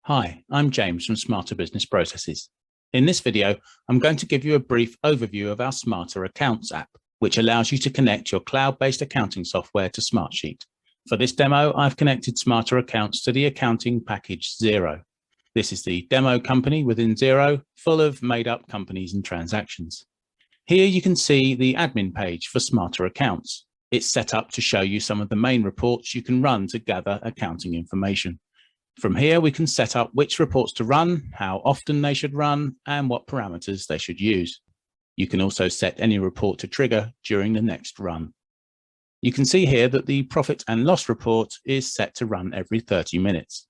Hi, I'm James from Smarter Business Processes. In this video, I'm going to give you a brief overview of our Smarter Accounts app, which allows you to connect your cloud-based accounting software to Smartsheet. For this demo, I've connected Smarter Accounts to the accounting package Xero. This is the demo company within Xero, full of made-up companies and transactions. Here you can see the admin page for Smarter Accounts. It's set up to show you some of the main reports you can run to gather accounting information. From here, we can set up which reports to run, how often they should run, and what parameters they should use. You can also set any report to trigger during the next run. You can see here that the profit and loss report is set to run every 30 minutes.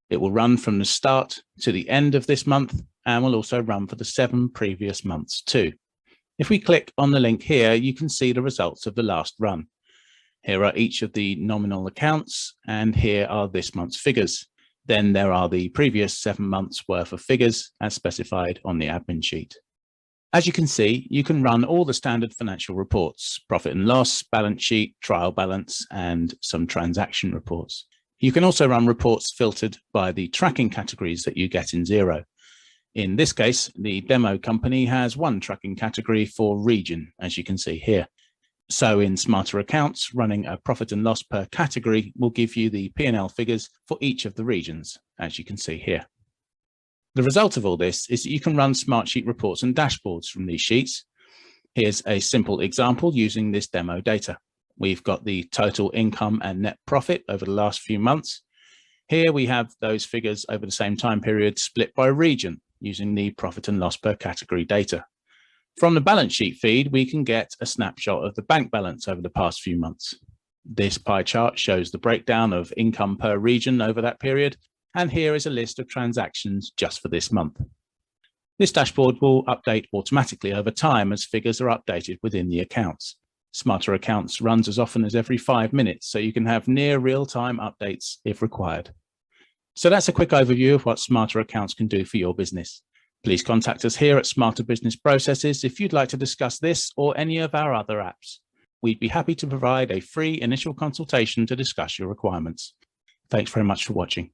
It will run from the start to the end of this month and will also run for the 7 previous months too. If we click on the link here, you can see the results of the last run. Here are each of the nominal accounts, and here are this month's figures. Then there are the previous 7 months worth of figures as specified on the admin sheet. As you can see, you can run all the standard financial reports, profit and loss, balance sheet, trial balance, and some transaction reports. You can also run reports filtered by the tracking categories that you get in Xero. In this case, the demo company has one tracking category for region, as you can see here. So in Smarter Accounts, running a profit and loss per category will give you the P&L figures for each of the regions, as you can see here. The result of all this is that you can run Smartsheet reports and dashboards from these sheets. Here's a simple example using this demo data. We've got the total income and net profit over the last few months. Here we have those figures over the same time period split by region using the profit and loss per category data. From the balance sheet feed, we can get a snapshot of the bank balance over the past few months. This pie chart shows the breakdown of income per region over that period, and here is a list of transactions just for this month. This dashboard will update automatically over time as figures are updated within the accounts. Smarter Accounts runs as often as every 5 minutes, so you can have near real-time updates if required. So that's a quick overview of what Smarter Accounts can do for your business. Please contact us here at Smarter Business Processes if you'd like to discuss this or any of our other apps. We'd be happy to provide a free initial consultation to discuss your requirements. Thanks very much for watching.